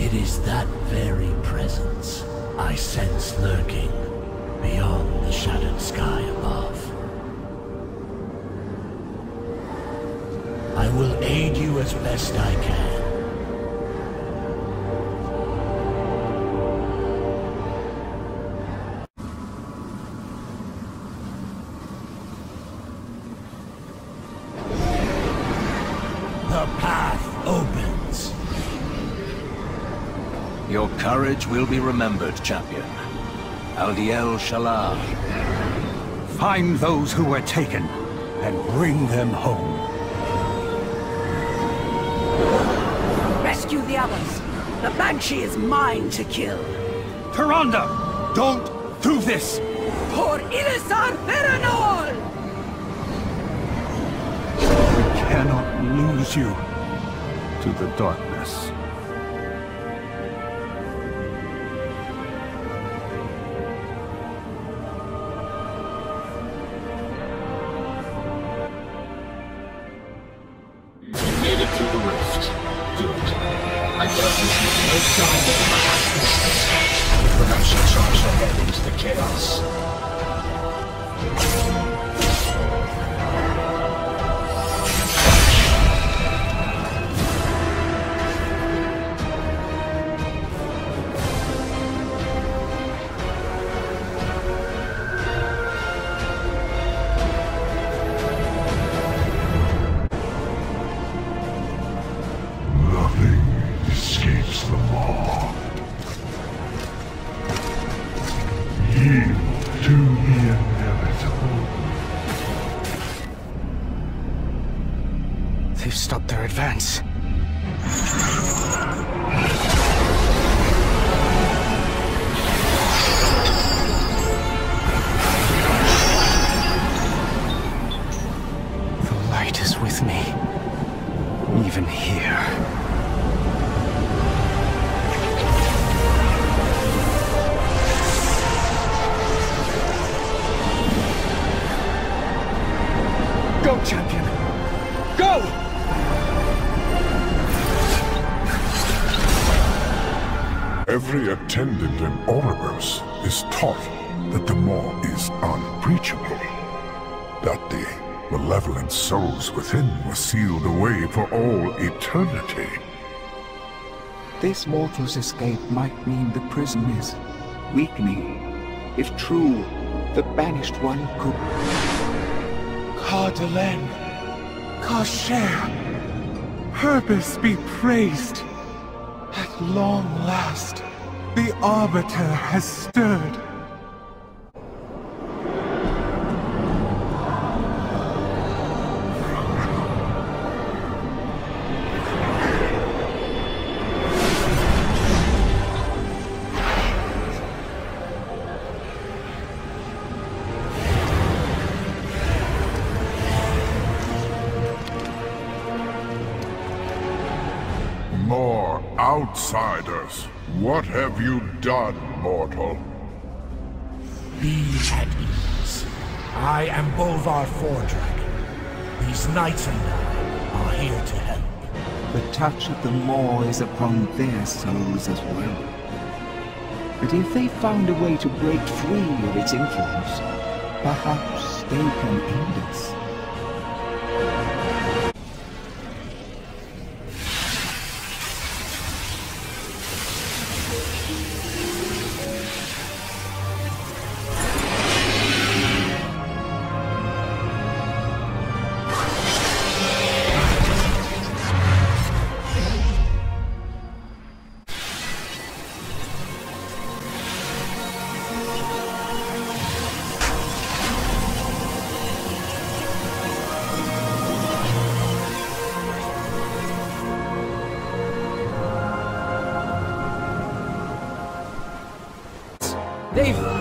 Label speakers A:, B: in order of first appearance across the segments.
A: It is that very presence I sense lurking beyond the shadowed sky above. I will aid you as best I can. The path opens.
B: Your courage will be remembered, champion. Aldiel Shalar.
C: Find those who were taken, and bring them home.
D: Rescue the others. The Banshee is mine to kill.
C: Tyrande, don't do this!
D: For Ilisar Veranol!
C: We cannot lose you to the darkness.
E: Made it through the rift. Good. I felt this was no sign of the past. Perhaps she charged ahead into the chaos.
C: They've stopped their advance. The light is with me, even here. Go, champion! Go!
F: Every attendant in Ouroboros is taught that the Maw is unbreachable, that the malevolent souls within were sealed away for all eternity.
G: This mortal's escape might mean the prison is weakening. If true, the Banished One could...
H: Cardelen, Kasher, Herbis be praised. At long last, the Arbiter has stirred.
F: More outsiders. What have you done, mortal?
A: Be at ease. I am Bolvar Fordragon. These knights and I are here to help.
G: The touch of the Maw is upon their souls as well. But if they found a way to break free of its influence, perhaps they can end us.
D: They've...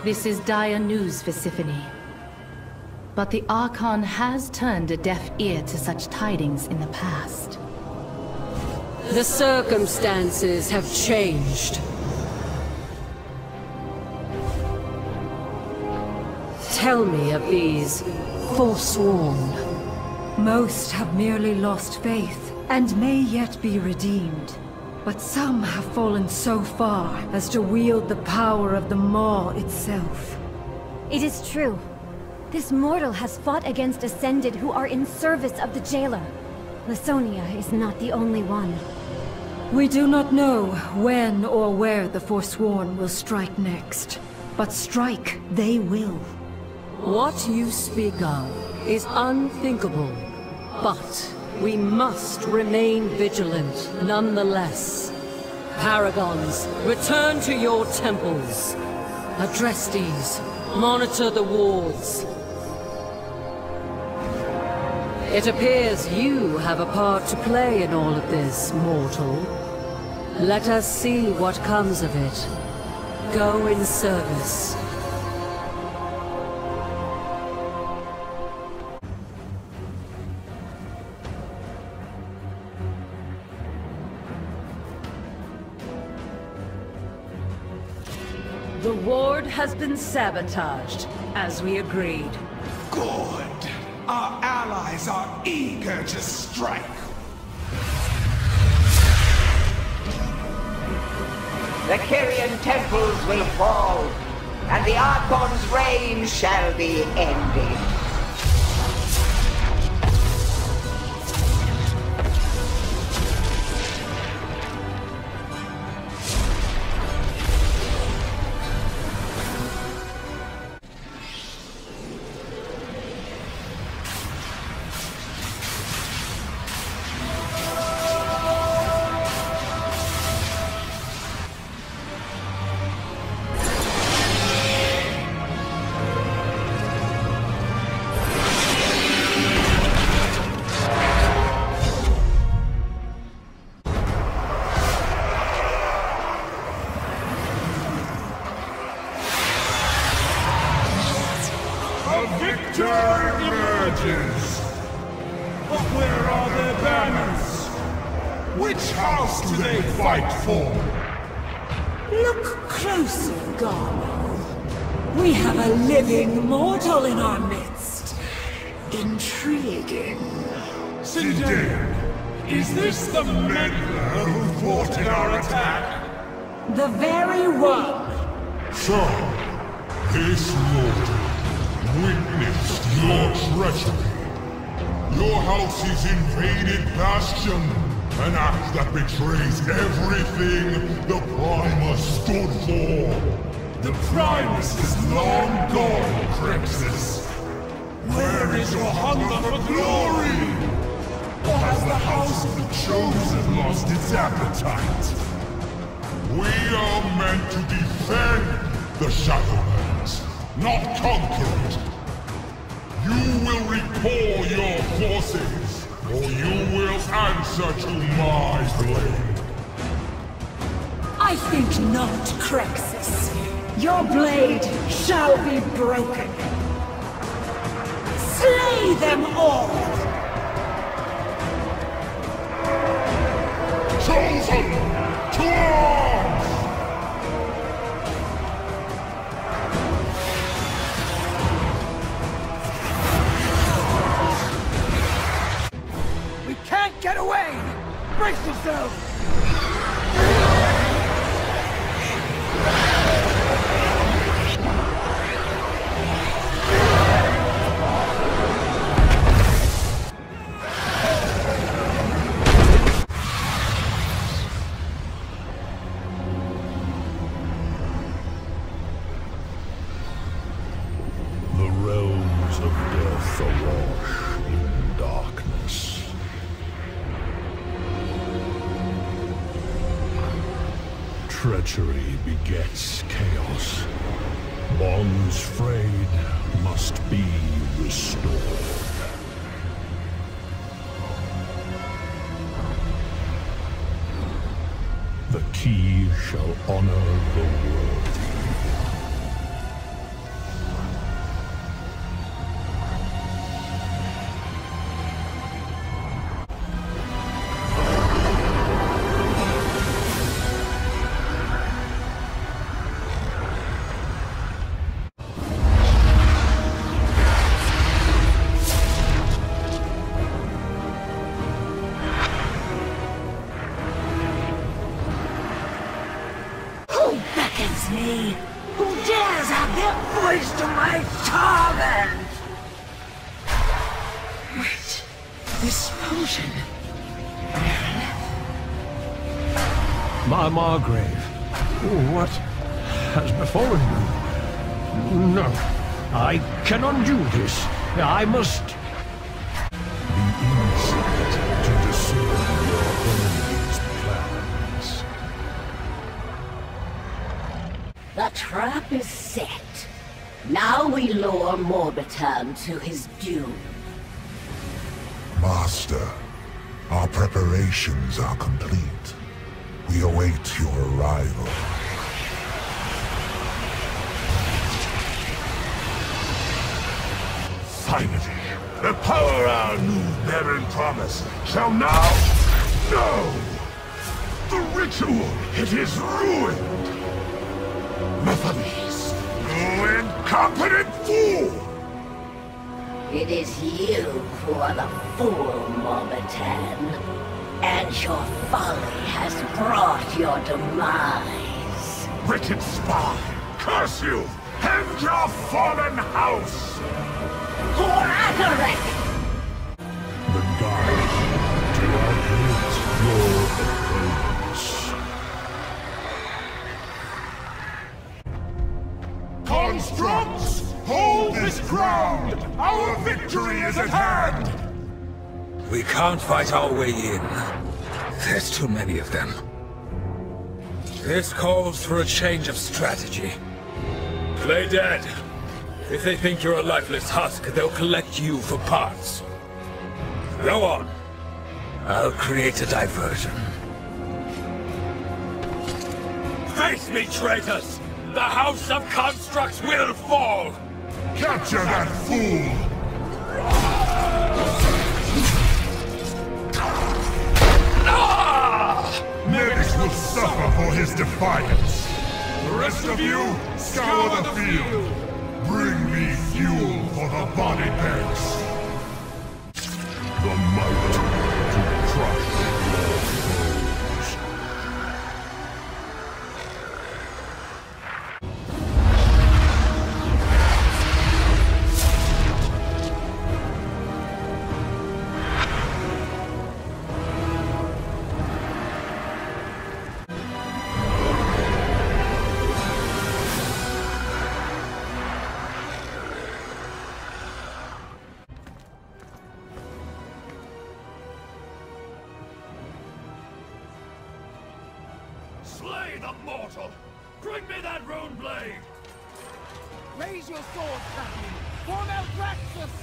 I: This is dire news for Symphony. But the Archon has turned a deaf ear to such tidings in the past.
J: The circumstances have changed. Tell me of these Forsworn.
K: Most have merely lost faith, and may yet be redeemed. But some have fallen so far as to wield the power of the Maw itself.
L: It is true. This mortal has fought against Ascended who are in service of the Jailer. Lasonia is not the only one.
K: We do not know when or where the Forsworn will strike next. But strike they will.
J: What you speak of is unthinkable. But we must remain vigilant nonetheless. Paragons, return to your temples. Adrestes, monitor the wards. It appears you have a part to play in all of this, mortal. Let us see what comes of it. Go in service. The ward has been sabotaged, as we agreed.
H: Good. Our allies are eager to strike.
M: The Kyrian temples will fall, and the Archon's reign shall be ended.
D: We have a living mortal in our midst.
M: Intriguing.
F: Zendaya, is this the meddler who fought in our attack?
D: The very one.
F: So, this mortal witnessed your treachery. Your house's invaded bastion, an act that betrays everything the Primus stood for. The Primus is long gone, Crixus. Where is your hunger for glory? Or has the House of the Chosen lost its appetite? We are meant to defend the Shadowlands, not conquer it. You will recall your forces, or you will answer to my blade.
D: I think not, Crixus. Your blade shall be broken. Slay them all!
F: Chosen! To arms!
H: We can't get away! Brace yourself!
F: Treachery begets chaos. Bonds frayed must be restored. The key shall honor the worthy.
G: This potion.
C: My Margrave, what has befallen you? No, I can undo this. I must...
F: Be inside to discern your enemy's plans.
N: The trap is set. Now we lure Morbitan to his doom.
F: Master, our preparations are complete. We await your arrival. Finally, the power our new Baron promised shall now... No! The ritual, it is ruined! Nephilis, you incompetent fool!
N: It is you who are the fool, Morbitan. And your folly has brought your demise.
F: Wicked spy! Curse you! And your fallen house!
N: Horatoric!
F: The guide to outwit your opponents. Constructs! Hold this ground! Our victory is at hand!
O: We can't fight our way in. There's too many of them. This calls for a change of strategy. Play dead. If they think you're a lifeless husk, they'll collect you for parts. Go on. I'll create a diversion. Face me, traitors! The House of Constructs will fall!
F: Capture that fool! Medics will suffer for his defiance. The rest of you, scour the field. Bring me fuel for the body bags. The might to crush your foes.
A: Slay the mortal! Bring me that rune blade!
P: Raise your sword, Captain! Form Eldraxus!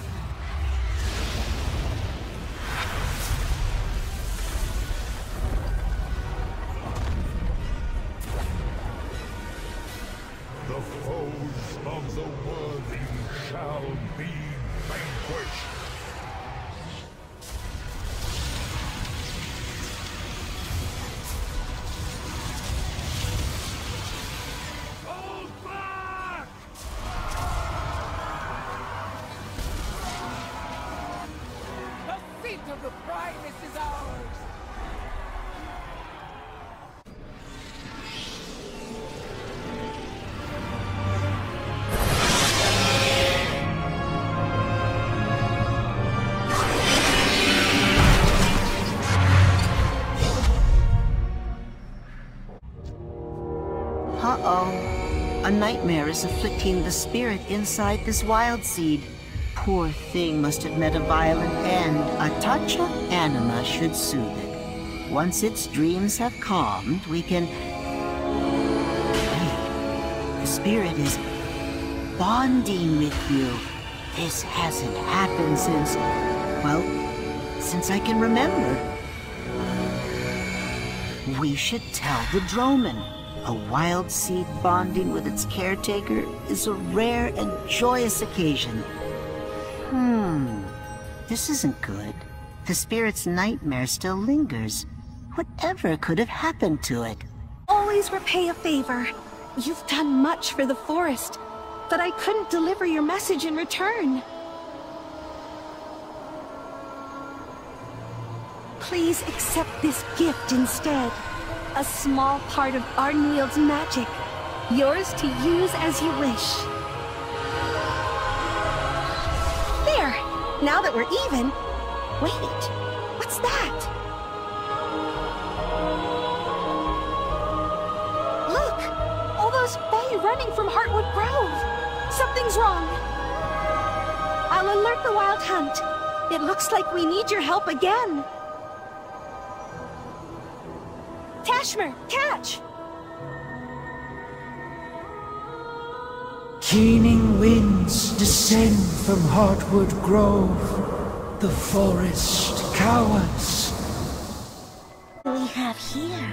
F: The foes of the worthy shall be vanquished.
P: The seat of the Primus is ours!
Q: Uh-oh. A nightmare is afflicting the spirit inside this wild seed. Poor thing must have met a violent end. A touch of anima should soothe it. Once its dreams have calmed, we can... Wait. The spirit is bonding with you. This hasn't happened since... well, since I can remember. We should tell the Droman. A wild seed bonding with its caretaker is a rare and joyous occasion. This isn't good. The spirit's nightmare still lingers. Whatever could have happened to it?
R: Always repay a favor. You've done much for the forest, but I couldn't deliver your message in return. Please accept this gift instead. A small part of Arneald's magic. Yours to use as you wish. There! Now that we're even, Wait, what's that? Look! All those Fae running from Heartwood Grove! Something's wrong! I'll alert the Wild Hunt. It looks like we need your help again. Tashmer, catch!
A: Keening winds descend from Heartwood Grove. The forest cowers.
R: What do we have here?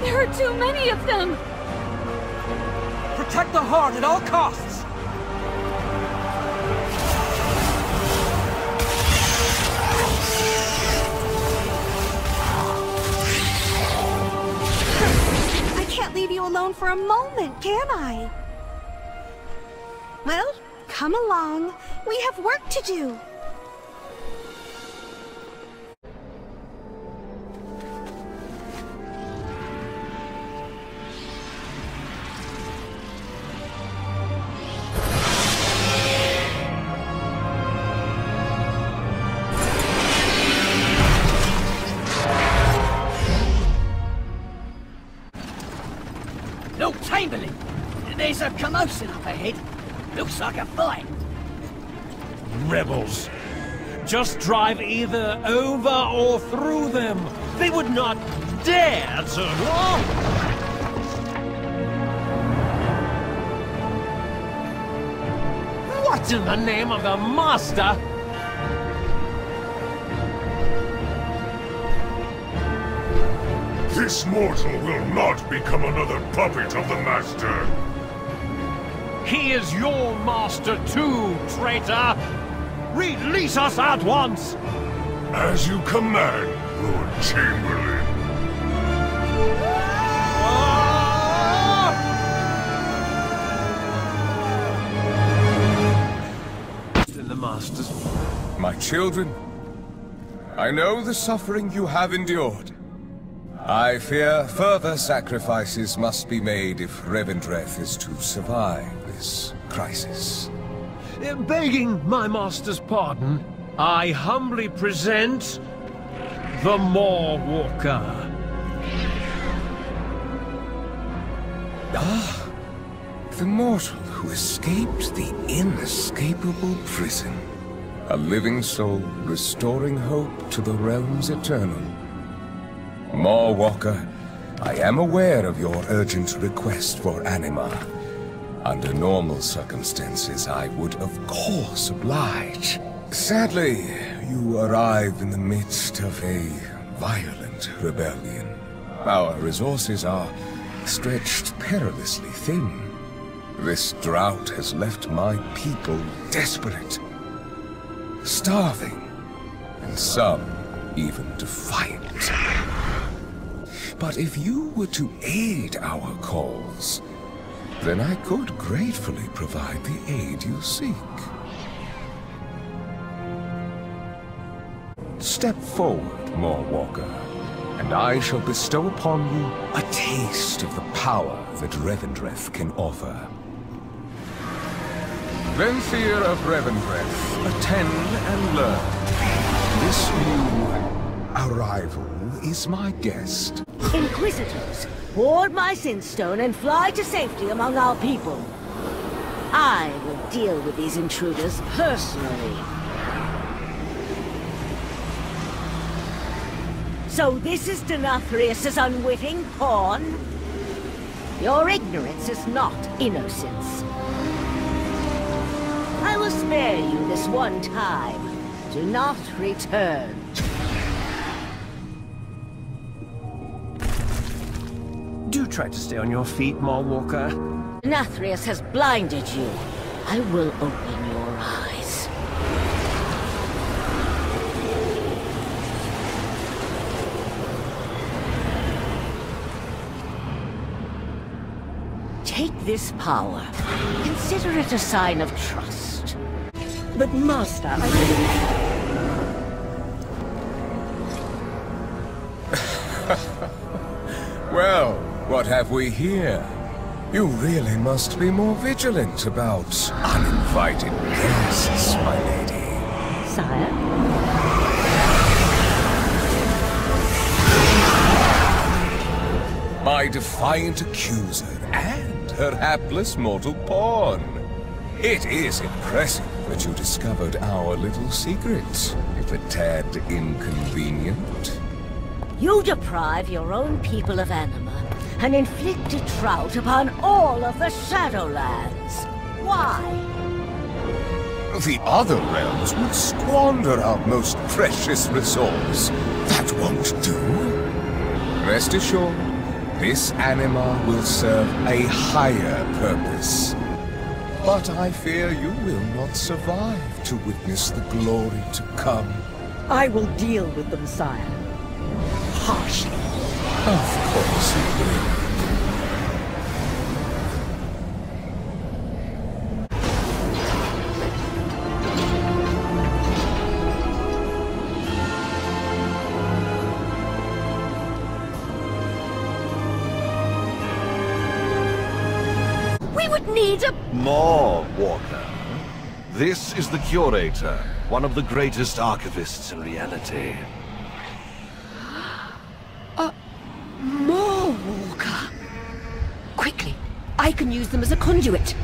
K: There are too many of them!
P: Protect the heart at all costs!
R: I can't leave you alone for a moment, can I? Well, come along. We have work to do.
S: No Chamberlain! There's a commotion up ahead. Looks like a fight.
T: Rebels. Just drive either over or through them. They would not dare to... What in the name of the Master?
F: This mortal will not become another puppet of the Master.
T: He is your master too, traitor! Release us at once!
F: As you command, Lord Chamberlain.
T: In the Masters.
U: My children, I know the suffering you have endured. I fear further sacrifices must be made if Revendreth is to survive this crisis.
T: Begging my master's pardon, I humbly present the Maw Walker.
U: Ah, the mortal who escaped the inescapable prison. A living soul restoring hope to the realms eternal. Maw Walker, I am aware of your urgent request for anima. Under normal circumstances, I would of course oblige. Sadly, you arrive in the midst of a violent rebellion. Our resources are stretched perilously thin. This drought has left my people desperate, starving, and some even defiant. But if you were to aid our cause, then I could gratefully provide the aid you seek. Step forward, Maw Walker, and I shall bestow upon you a taste of the power that Revendreth can offer. Venseer of Revendreth, attend and learn. This new arrival is my guest.
N: Inquisitors, board my Sinstone and fly to safety among our people. I will deal with these intruders personally. So this is Denathrius's unwitting pawn? Your ignorance is not innocence. I will spare you this one time. Do not return.
T: try to stay on your feet, Walker.
N: Nathrius has blinded you. I will open your eyes. Take this power. Consider it a sign of trust. But Master,
U: Well, what have we here? You really must be more vigilant about uninvited guests, my lady.
N: Sire?
U: My defiant accuser and her hapless mortal pawn. It is impressive that you discovered our little secret, if a tad inconvenient.
N: You deprive your own people of anima, and inflict a drought upon all of the Shadowlands. Why?
U: The other realms would squander our most precious resource. That won't do. Rest assured, this anima will serve a higher purpose. But I fear you will not survive to witness the glory to come.
N: I will deal with them, sire. Harshly.
U: Of course you will.
N: We would need a...
B: More, Walker. This is the Curator, one of the greatest archivists in reality.
J: More, Walker. Quickly, I can use them as a conduit.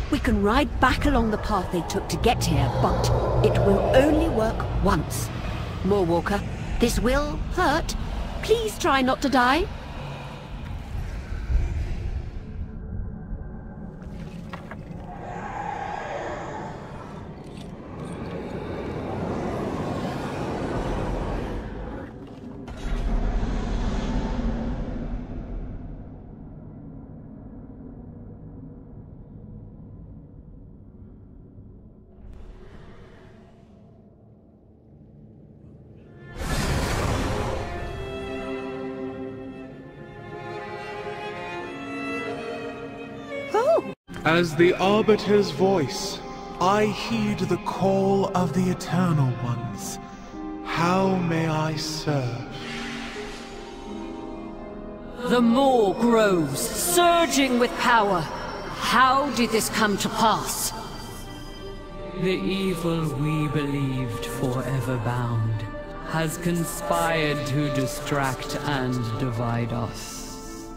J: We can ride back along the path they took to get here, but it will only work once. More, Walker. This will hurt. Please try not to die.
V: As the Arbiter's voice, I heed the call of the Eternal Ones. How may I serve?
J: The Maw grows, surging with power. How did this come to pass?
W: The evil we believed forever bound has conspired to distract and divide us.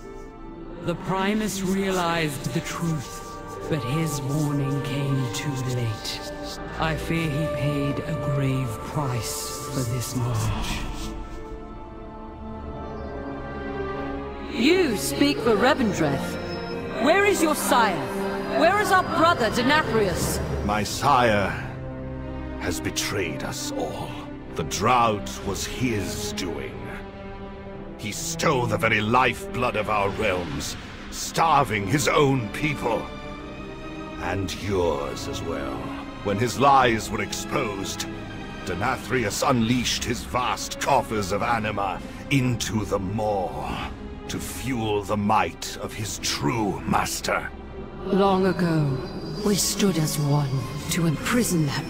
W: The Primus realized the truth, but his warning came too late. I fear he paid a grave price for this knowledge.
J: You speak for Revendreth. Where is your sire? Where is our brother, Denathrius?
B: My sire has betrayed us all. The drought was his doing. He stole the very lifeblood of our realms, starving his own people. And yours as well. When his lies were exposed, Denathrius unleashed his vast coffers of anima into the Maw to fuel the might of his true master.
J: Long ago, we stood as one to imprison that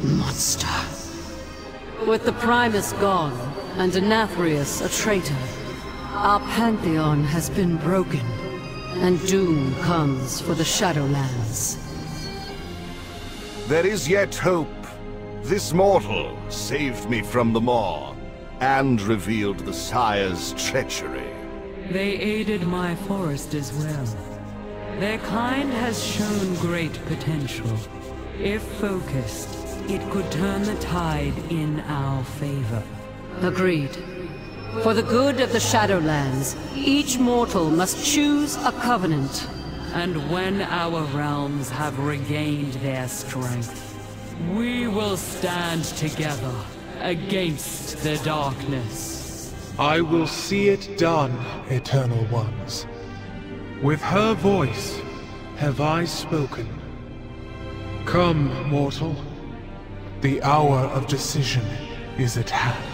J: monster. With the Primus gone, and Denathrius a traitor, our pantheon has been broken, and doom comes for the Shadowlands.
B: There is yet hope. This mortal saved me from the Maw, and revealed the Sire's treachery.
W: They aided my forest as well. Their kind has shown great potential. If focused, it could turn the tide in our favor.
J: Agreed. For the good of the Shadowlands, each mortal must choose a covenant.
W: And when our realms have regained their strength, we will stand together against the darkness.
V: I will see it done, Eternal Ones. With her voice have I spoken. Come, mortal. The hour of decision is at hand.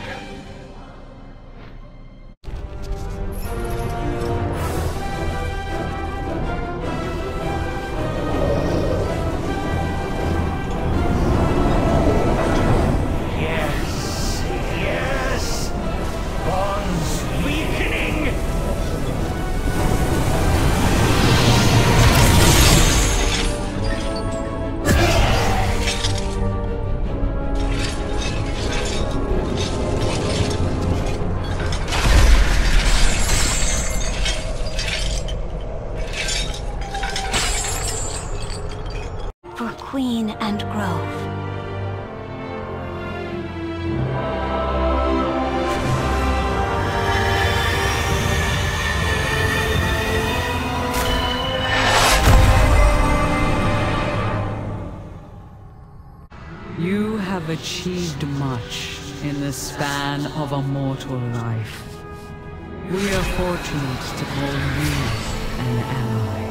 R: For Queen and Grove.
W: You have achieved much in the span of a mortal life. We are fortunate to call you an ally.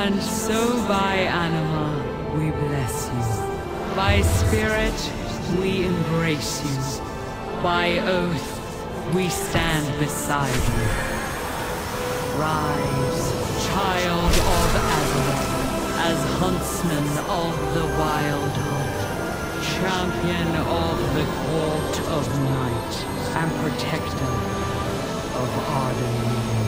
W: And so by anima, we bless you. By spirit, we embrace you. By oath, we stand beside you. Rise, child of Azeroth, as huntsman of the wild hunt, champion of the court of night, and protector of Arden.